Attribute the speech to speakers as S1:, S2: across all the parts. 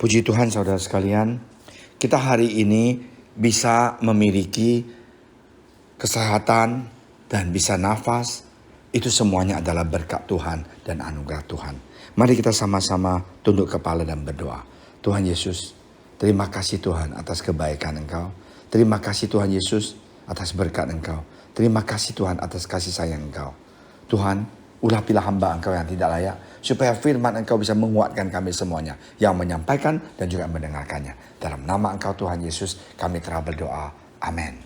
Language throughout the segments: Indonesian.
S1: Puji Tuhan saudara sekalian, kita hari ini bisa memiliki kesehatan dan bisa nafas. Itu semuanya adalah berkat Tuhan dan anugerah Tuhan. Mari kita sama-sama tunduk kepala dan berdoa. Tuhan Yesus, terima kasih Tuhan atas kebaikan Engkau. Terima kasih Tuhan Yesus atas berkat Engkau. Terima kasih Tuhan atas kasih sayang Engkau. Tuhan, urapilah hamba Engkau yang tidak layak, supaya firman Engkau bisa menguatkan kami semuanya, yang menyampaikan dan juga mendengarkannya. Dalam nama Engkau Tuhan Yesus, kami telah berdoa. Amin.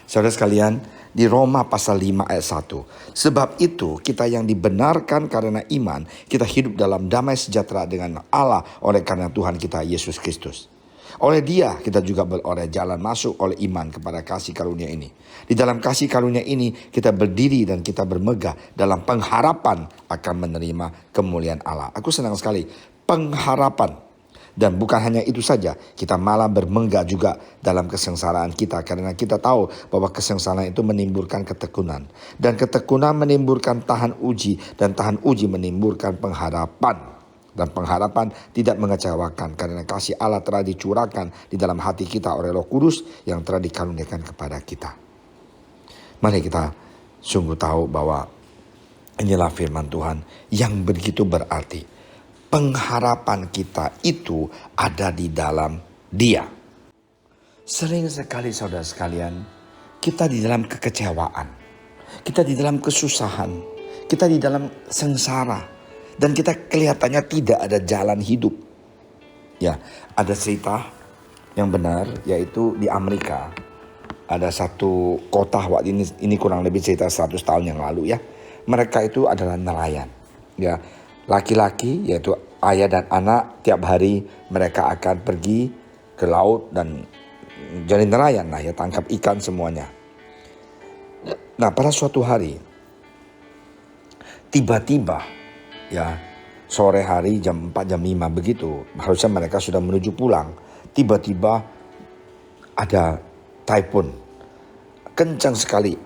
S1: Saudara sekalian, di Roma pasal 5 ayat 1. Sebab itu kita yang dibenarkan karena iman, kita hidup dalam damai sejahtera dengan Allah oleh karena Tuhan kita Yesus Kristus. Oleh Dia kita juga beroleh jalan masuk oleh iman kepada kasih karunia ini. Di dalam kasih karunia ini kita berdiri dan kita bermegah dalam pengharapan akan menerima kemuliaan Allah. Aku senang sekali, pengharapan. Dan bukan hanya itu saja, kita malah bermegah juga dalam kesengsaraan kita. Karena kita tahu bahwa kesengsaraan itu menimbulkan ketekunan. Dan ketekunan menimbulkan tahan uji. Dan tahan uji menimbulkan pengharapan. Dan pengharapan tidak mengecewakan. Karena kasih Allah telah dicurahkan di dalam hati kita oleh Roh Kudus yang telah dikaruniakan kepada kita. Mari kita sungguh tahu bahwa inilah firman Tuhan yang begitu berarti. Pengharapan kita itu ada di dalam Dia. Sering sekali saudara sekalian, kita di dalam kekecewaan, kita di dalam kesusahan, kita di dalam sengsara, dan kita kelihatannya tidak ada jalan hidup. Ya, ada cerita yang benar, yaitu di Amerika. Ada satu kota waktu ini kurang lebih cerita 100 tahun yang lalu ya. Mereka itu adalah nelayan. Ya, laki-laki yaitu ayah dan anak tiap hari mereka akan pergi ke laut dan jadi nelayan lah ya, tangkap ikan semuanya. Nah, pada suatu hari tiba-tiba ya sore hari jam 4 jam 5 begitu, harusnya mereka sudah menuju pulang. Tiba-tiba ada typhoon. Kencang sekali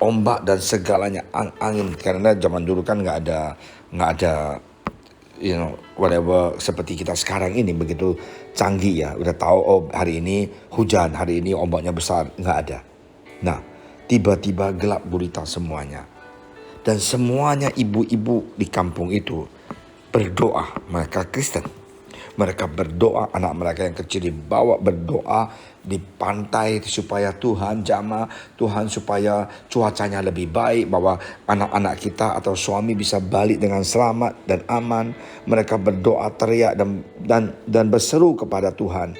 S1: ombak dan segalanya, angin, karena zaman dulu kan nggak ada whatever seperti kita sekarang ini begitu canggih ya. Udah tahu hari ini hujan, hari ini ombaknya besar, nggak ada. Nah, tiba-tiba gelap gulita semuanya. Dan semuanya ibu-ibu di kampung itu berdoa, mereka Kristen. Mereka berdoa, anak mereka yang kecil dibawa berdoa di pantai supaya Tuhan jamah, Tuhan supaya cuacanya lebih baik, bahwa anak-anak kita atau suami bisa balik dengan selamat dan aman. Mereka berdoa teriak dan berseru kepada Tuhan.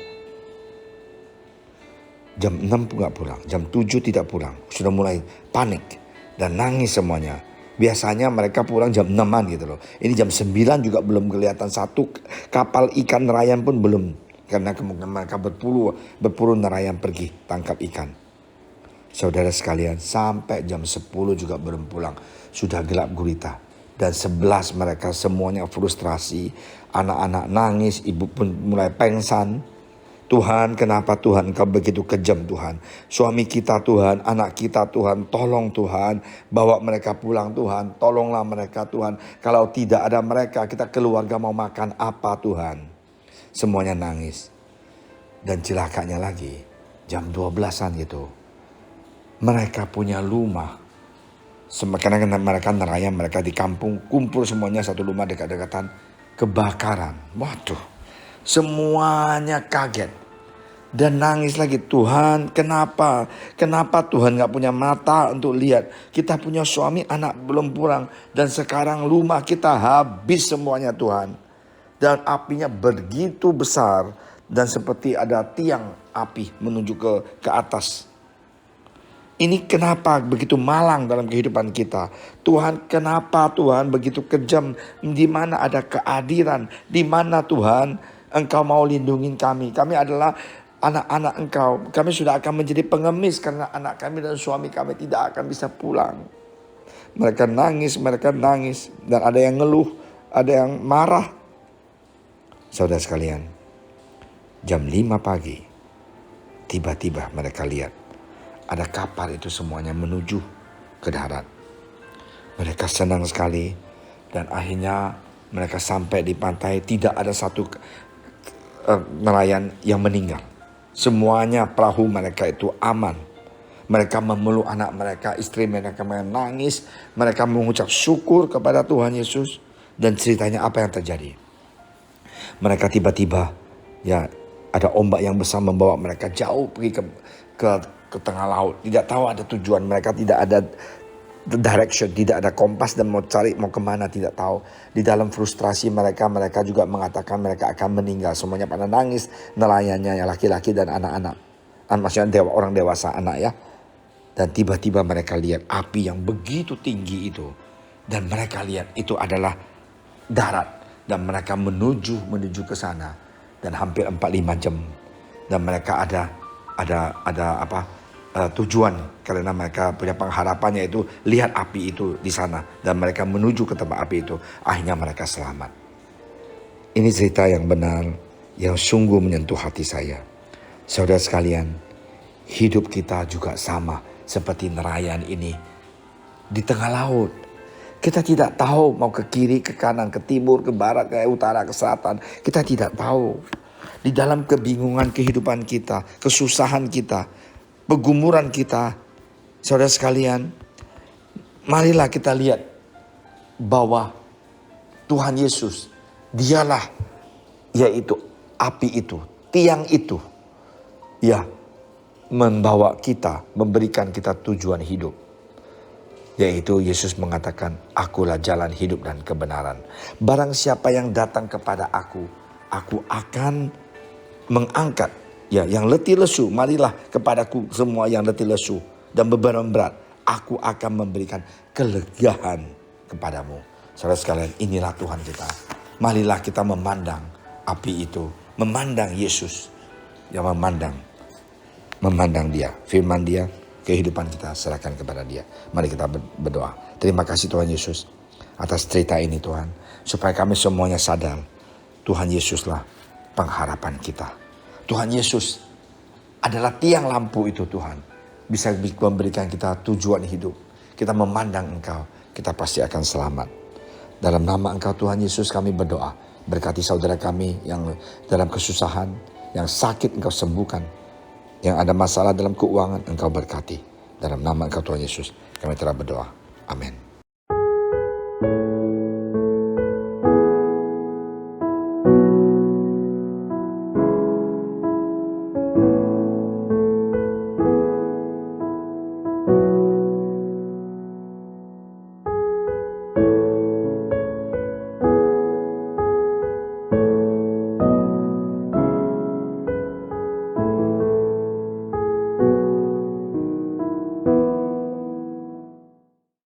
S1: Jam 6 nggak pulang, jam 7 tidak pulang, sudah mulai panik dan nangis semuanya. Biasanya mereka pulang jam 6-an gitu loh. Ini jam 9 juga belum kelihatan satu kapal ikan nelayan pun belum. Karena kemungkinan mereka berburu nelayan pergi tangkap ikan. Saudara sekalian, sampai jam 10 juga belum pulang. Sudah gelap gulita. Dan 11 mereka semuanya frustrasi. Anak-anak nangis, ibu pun mulai pengsan. Tuhan, kenapa Tuhan Engkau begitu kejam Tuhan? Suami kita Tuhan, anak kita Tuhan, tolong Tuhan. Bawa mereka pulang Tuhan, tolonglah mereka Tuhan. Kalau tidak ada mereka, kita keluarga mau makan apa Tuhan? Semuanya nangis. Dan celakanya lagi, jam 12-an gitu. Mereka punya rumah. Karena mereka nelayan, mereka di kampung, kumpul semuanya satu rumah dekat-dekatan. Kebakaran, waduh. Semuanya kaget. Dan nangis lagi, Tuhan kenapa Tuhan gak punya mata untuk lihat. Kita punya suami, anak belum pulang. Dan sekarang rumah kita habis semuanya Tuhan. Dan apinya begitu besar. Dan seperti ada tiang api menuju ke atas. Ini kenapa begitu malang dalam kehidupan kita? Tuhan, kenapa Tuhan begitu kejam? Di mana ada keadilan? Di mana Tuhan Engkau mau lindungin kami? Kami adalah anak-anak Engkau. Kami sudah akan menjadi pengemis karena anak kami dan suami kami tidak akan bisa pulang. Mereka nangis. Dan ada yang ngeluh, ada yang marah. Saudara sekalian, jam 5 pagi, tiba-tiba mereka lihat ada kapal itu semuanya menuju ke darat. Mereka senang sekali dan akhirnya mereka sampai di pantai. Tidak ada satu nelayan yang meninggal. Semuanya perahu mereka itu aman. Mereka memeluk anak mereka, istri mereka menangis. Mereka mengucap syukur kepada Tuhan Yesus. Dan ceritanya apa yang terjadi? Mereka tiba-tiba, ya, ada ombak yang besar membawa mereka jauh pergi ke tengah laut. Tidak tahu ada tujuan, mereka tidak ada direction, tidak ada kompas dan mau cari mau kemana tidak tahu. Di dalam frustrasi mereka juga mengatakan mereka akan meninggal. Semuanya pada nangis, nelayannya yang laki-laki dan anak-anak. Maksudnya orang dewasa, anak ya. Dan tiba-tiba mereka lihat api yang begitu tinggi itu. Dan mereka lihat itu adalah darat. Dan mereka menuju ke sana. Dan hampir 4-5 jam. Dan mereka ada tujuan. Karena mereka punya pengharapannya itu lihat api itu di sana. Dan mereka menuju ke tempat api itu. Akhirnya mereka selamat. Ini cerita yang benar. Yang sungguh menyentuh hati saya. Saudara sekalian, hidup kita juga sama seperti nelayan ini di tengah laut. Kita tidak tahu mau ke kiri, ke kanan, ke timur, ke barat, ke utara, ke selatan. Kita tidak tahu. Di dalam kebingungan kehidupan kita, kesusahan kita, pergumulan kita, saudara sekalian, marilah kita lihat bahwa Tuhan Yesus, dialah yaitu api itu, tiang itu, ya, membawa kita, memberikan kita tujuan hidup. Yaitu Yesus mengatakan, akulah jalan hidup dan kebenaran. Barang siapa yang datang kepada aku akan mengangkat. Ya, yang letih lesu, marilah kepadaku semua yang letih lesu dan beban berat. Aku akan memberikan kelegaan kepadamu. Saudara sekalian, inilah Tuhan kita. Marilah kita memandang api itu, memandang Yesus, yang memandang dia, firman dia, kehidupan kita serahkan kepada dia. Mari kita berdoa. Terima kasih Tuhan Yesus atas cerita ini Tuhan. Supaya kami semuanya sadar, Tuhan Yesuslah pengharapan kita. Tuhan Yesus adalah tiang lampu itu Tuhan. Bisa memberikan kita tujuan hidup. Kita memandang Engkau, kita pasti akan selamat. Dalam nama Engkau Tuhan Yesus kami berdoa. Berkati saudara kami yang dalam kesusahan, yang sakit Engkau sembuhkan. Yang ada masalah dalam keuangan, Engkau berkati. Dalam nama Engkau Tuhan Yesus, kami telah berdoa. Amin.